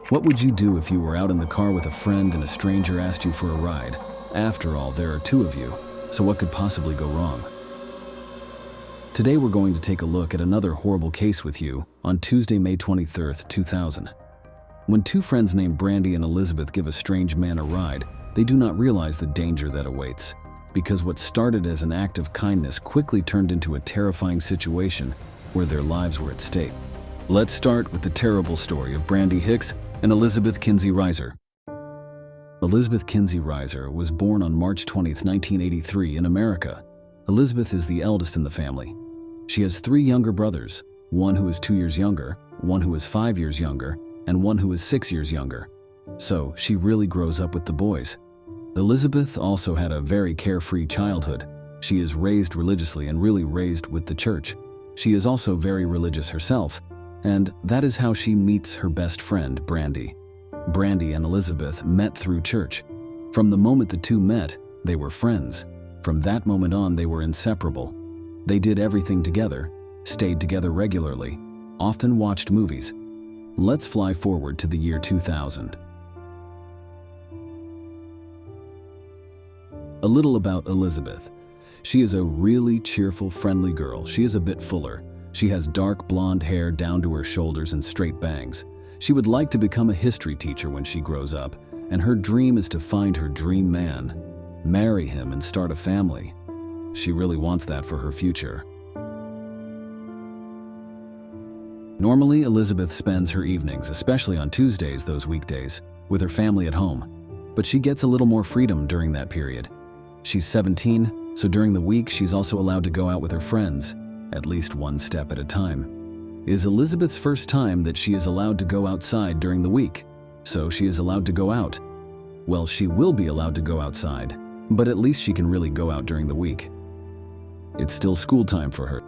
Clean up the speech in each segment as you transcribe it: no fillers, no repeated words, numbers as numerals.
What would you do if you were out in the car with a friend and a stranger asked you for a ride? After all, there are two of you, so what could possibly go wrong? Today we're going to take a look at another horrible case with you on Tuesday, May 23rd, 2000. When two friends named Brandy and Elizabeth give a strange man a ride, they do not realize the danger that awaits, because what started as an act of kindness quickly turned into a terrifying situation where their lives were at stake. Let's start with the terrible story of Brandy Hicks and Elizabeth Kinsey Reiser. Elizabeth Kinsey Reiser was born on March 20, 1983 in America. Elizabeth is the eldest in the family. She has three younger brothers, one who is 2 years younger, one who is 5 years younger, and one who is 6 years younger. So she really grows up with the boys. Elizabeth also had a very carefree childhood. She is raised religiously and really raised with the church. She is also very religious herself, and that is how she meets her best friend, Brandy. Brandy and Elizabeth met through church. From the moment the two met, they were friends. From that moment on, they were inseparable. They did everything together, stayed together regularly, often watched movies. Let's fly forward to the year 2000. A little about Elizabeth. She is a really cheerful, friendly girl. She is a bit fuller. She has dark blonde hair down to her shoulders and straight bangs. She would like to become a history teacher when she grows up, and her dream is to find her dream man, marry him, and start a family. She really wants that for her future. Normally, Elizabeth spends her evenings, especially on Tuesdays, those weekdays, with her family at home. But she gets a little more freedom during that period. She's 17, so during the week she's also allowed to go out with her friends, at least one step at a time. It is Elizabeth's first time that she is allowed to go outside during the week, so she is allowed to go out. Well, she will be allowed to go outside, but at least she can really go out during the week. It's still school time for her.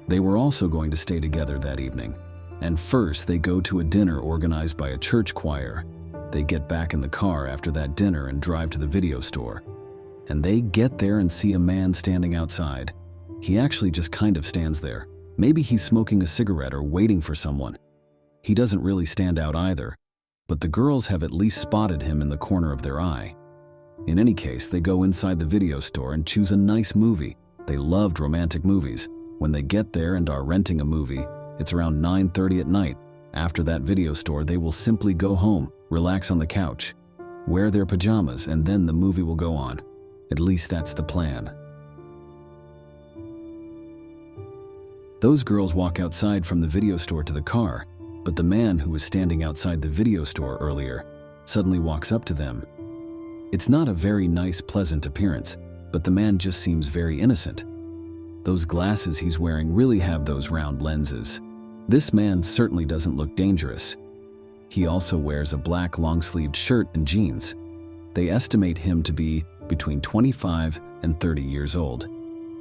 They were also going to stay together that evening, and first they go to a dinner organized by a church choir. They get back in the car after that dinner and drive to the video store. And they get there and see a man standing outside. He actually just kind of stands there. Maybe he's smoking a cigarette or waiting for someone. He doesn't really stand out either, but the girls have at least spotted him in the corner of their eye. In any case, they go inside the video store and choose a nice movie. They loved romantic movies. When they get there and are renting a movie, it's around 9:30 at night. After that video store, they will simply go home, relax on the couch, wear their pajamas, and then the movie will go on. At least that's the plan. Those girls walk outside from the video store to the car, but the man who was standing outside the video store earlier suddenly walks up to them. It's not a very nice, pleasant appearance, but the man just seems very innocent. Those glasses he's wearing really have those round lenses. This man certainly doesn't look dangerous. He also wears a black long-sleeved shirt and jeans. They estimate him to be between 25 and 30 years old.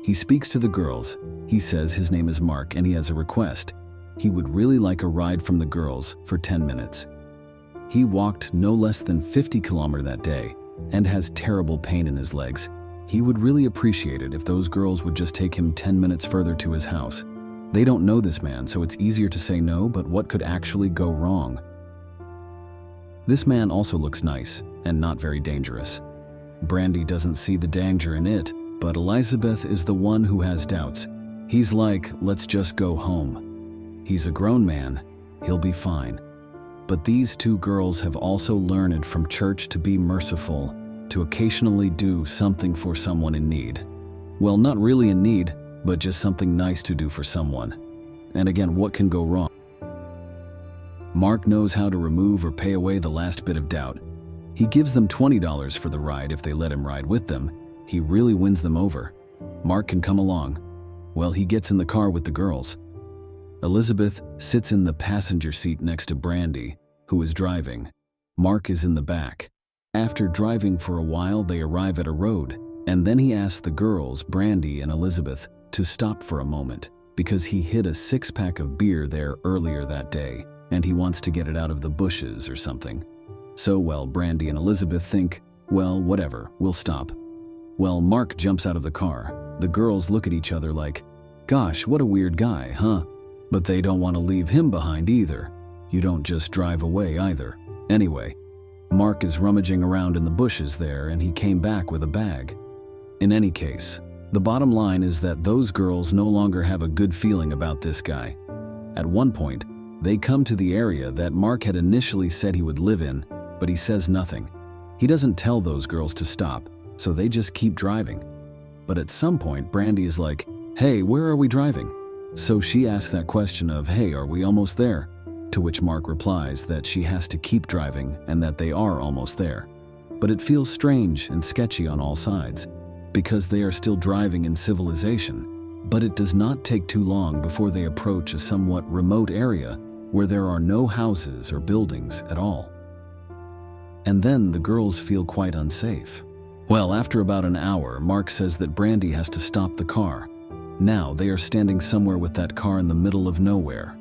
He speaks to the girls. He says his name is Mark and he has a request. He would really like a ride from the girls for 10 minutes. He walked no less than 50 kilometers that day and has terrible pain in his legs. He would really appreciate it if those girls would just take him 10 minutes further to his house. They don't know this man, so it's easier to say no, but what could actually go wrong? This man also looks nice and not very dangerous. Brandy doesn't see the danger in it, but Elizabeth is the one who has doubts. He's like, let's just go home. He's a grown man. He'll be fine. But these two girls have also learned from church to be merciful, to occasionally do something for someone in need. Well, not really in need, but just something nice to do for someone. And again, what can go wrong? Mark knows how to remove or pay away the last bit of doubt. He gives them $20 for the ride if they let him ride with them. He really wins them over. Mark can come along. Well, he gets in the car with the girls. Elizabeth sits in the passenger seat next to Brandy, who is driving. Mark is in the back. After driving for a while, they arrive at a road, and then he asks the girls, Brandy and Elizabeth, to stop for a moment because he hid a six-pack of beer there earlier that day, and he wants to get it out of the bushes or something. So, well, Brandy and Elizabeth think, well, whatever, we'll stop. Well, Mark jumps out of the car. The girls look at each other like, gosh, what a weird guy, huh? But they don't want to leave him behind either. You don't just drive away either. Anyway, Mark is rummaging around in the bushes there and he came back with a bag. In any case, the bottom line is that those girls no longer have a good feeling about this guy. At one point, they come to the area that Mark had initially said he would live in, but he says nothing. He doesn't tell those girls to stop, so they just keep driving. But at some point, Brandy is like, "Hey, where are we driving?" So she asks that question of, "Hey, are we almost there?" To which Mark replies that she has to keep driving and that they are almost there. But it feels strange and sketchy on all sides, because they are still driving in civilization. But it does not take too long before they approach a somewhat remote area where there are no houses or buildings at all. And then the girls feel quite unsafe. Well, after about an hour, Mark says that Brandy has to stop the car. Now they are standing somewhere with that car in the middle of nowhere.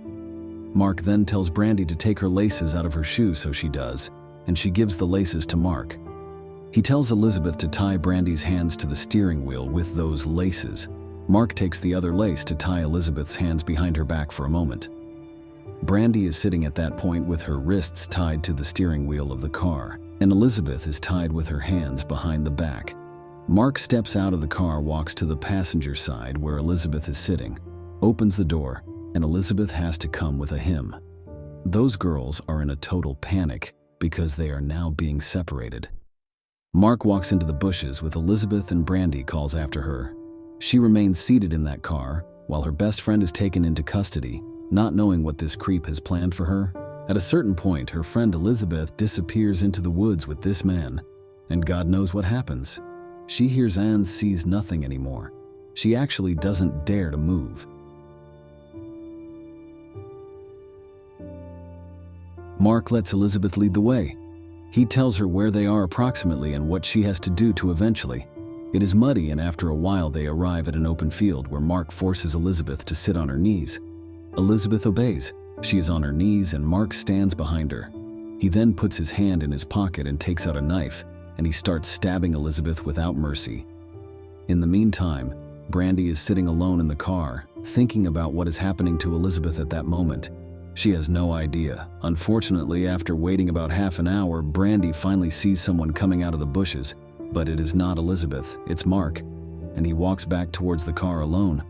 Mark then tells Brandy to take her laces out of her shoe, so she does, and she gives the laces to Mark. He tells Elizabeth to tie Brandy's hands to the steering wheel with those laces. Mark takes the other lace to tie Elizabeth's hands behind her back for a moment. Brandy is sitting at that point with her wrists tied to the steering wheel of the car, and Elizabeth is tied with her hands behind the back. Mark steps out of the car, walks to the passenger side where Elizabeth is sitting, opens the door, and Elizabeth has to come with a him. Those girls are in a total panic because they are now being separated. Mark walks into the bushes with Elizabeth and Brandy calls after her. She remains seated in that car while her best friend is taken into custody, not knowing what this creep has planned for her. At a certain point, her friend Elizabeth disappears into the woods with this man, and God knows what happens. She hears and sees nothing anymore. She actually doesn't dare to move. Mark lets Elizabeth lead the way. He tells her where they are approximately and what she has to do to eventually. It is muddy, and after a while they arrive at an open field where Mark forces Elizabeth to sit on her knees. Elizabeth obeys. She is on her knees and Mark stands behind her. He then puts his hand in his pocket and takes out a knife, and he starts stabbing Elizabeth without mercy. In the meantime, Brandy is sitting alone in the car, thinking about what is happening to Elizabeth at that moment. She has no idea. Unfortunately, after waiting about half an hour, Brandy finally sees someone coming out of the bushes, but it is not Elizabeth, it's Mark, and he walks back towards the car alone.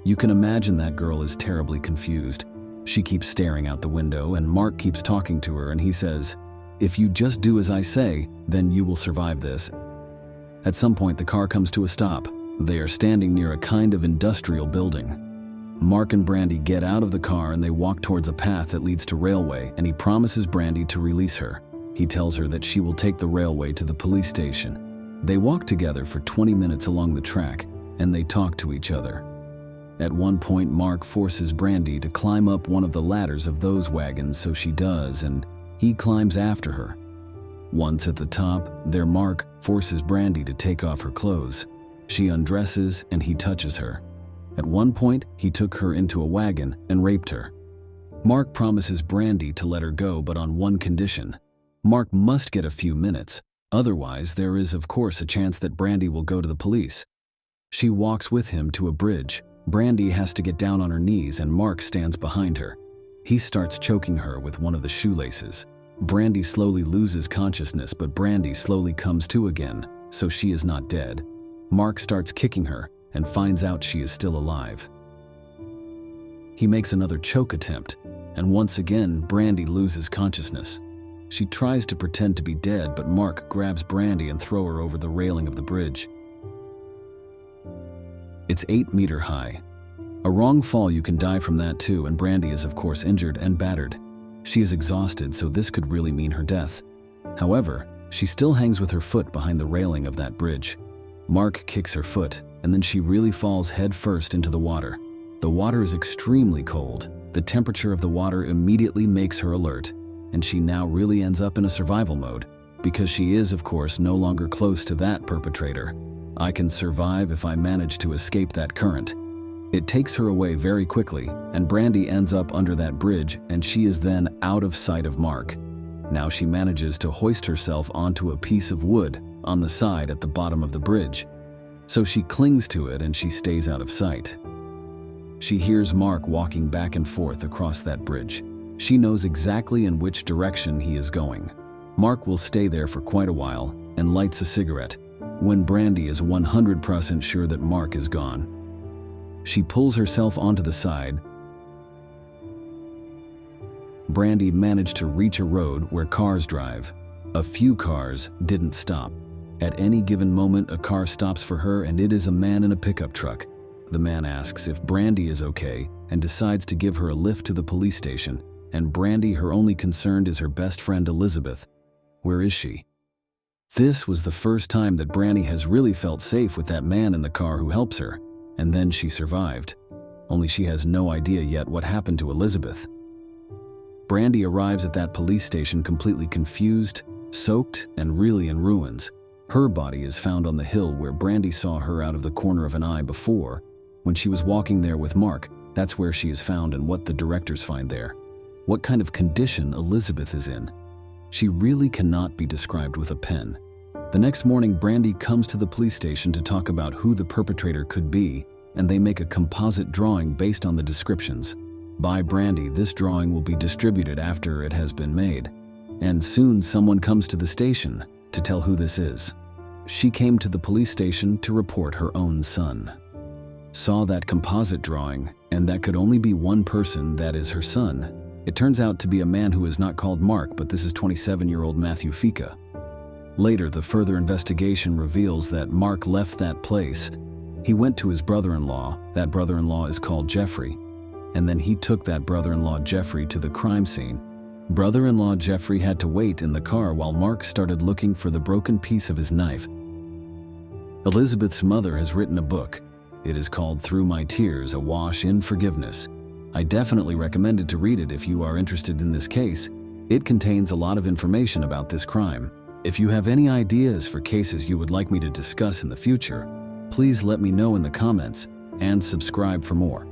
You can imagine that girl is terribly confused. She keeps staring out the window, and Mark keeps talking to her, and he says, "If you just do as I say, then you will survive this." At some point, the car comes to a stop. They are standing near a kind of industrial building. Mark and Brandy get out of the car and they walk towards a path that leads to railway, and he promises Brandy to release her. He tells her that she will take the railway to the police station. They walk together for 20 minutes along the track, and they talk to each other. At one point, Mark forces Brandy to climb up one of the ladders of those wagons, so she does, and he climbs after her. Once at the top, Mark forces Brandy to take off her clothes. She undresses and he touches her. At one point, he took her into a wagon and raped her. Mark promises Brandy to let her go, but on one condition. Mark must get a few minutes. Otherwise, there is of course a chance that Brandy will go to the police. She walks with him to a bridge. Brandy has to get down on her knees and Mark stands behind her. He starts choking her with one of the shoelaces. Brandy slowly loses consciousness, but Brandy slowly comes to again, so she is not dead. Mark starts kicking her and finds out she is still alive. He makes another choke attempt, and once again, Brandy loses consciousness. She tries to pretend to be dead, but Mark grabs Brandy and throws her over the railing of the bridge. It's 8 meters high. A wrong fall, you can die from that too, and Brandy is of course injured and battered. She is exhausted, so this could really mean her death. However, she still hangs with her foot behind the railing of that bridge. Mark kicks her foot, and then she really falls head first into the water. The water is extremely cold. The temperature of the water immediately makes her alert, and she now really ends up in a survival mode, because she is, of course, no longer close to that perpetrator. I can survive if I manage to escape that current. It takes her away very quickly, and Brandy ends up under that bridge, and she is then out of sight of Mark. Now she manages to hoist herself onto a piece of wood on the side at the bottom of the bridge. So she clings to it and she stays out of sight. She hears Mark walking back and forth across that bridge. She knows exactly in which direction he is going. Mark will stay there for quite a while and lights a cigarette. When Brandy is 100% sure that Mark is gone, she pulls herself onto the side. Brandy managed to reach a road where cars drive. A few cars didn't stop. At any given moment, a car stops for her, and it is a man in a pickup truck. The man asks if Brandy is okay and decides to give her a lift to the police station, and Brandy, her only concern is her best friend Elizabeth. Where is she? This was the first time that Brandy has really felt safe with that man in the car who helps her, and then she survived. Only she has no idea yet what happened to Elizabeth. Brandy arrives at that police station completely confused, soaked, and really in ruins. Her body is found on the hill where Brandy saw her out of the corner of an eye before, when she was walking there with Mark. That's where she is found and what the directors find there. What kind of condition Elizabeth is in. She really cannot be described with a pen. The next morning, Brandy comes to the police station to talk about who the perpetrator could be, and they make a composite drawing based on the descriptions. By Brandy, this drawing will be distributed after it has been made, and soon someone comes to the station to tell who this is. She came to the police station to report her own son. Saw that composite drawing, and that could only be one person, that is her son. It turns out to be a man who is not called Mark, but this is 27-year-old Matthew Fika. Later, the further investigation reveals that Mark left that place. He went to his brother-in-law. That brother-in-law is called Jeffrey. And then he took that brother-in-law Jeffrey to the crime scene. Brother-in-law Jeffrey had to wait in the car while Mark started looking for the broken piece of his knife. Elizabeth's mother has written a book. It is called Through My Tears, Awash in Forgiveness. I definitely recommend it to read it if you are interested in this case. It contains a lot of information about this crime. If you have any ideas for cases you would like me to discuss in the future, please let me know in the comments and subscribe for more.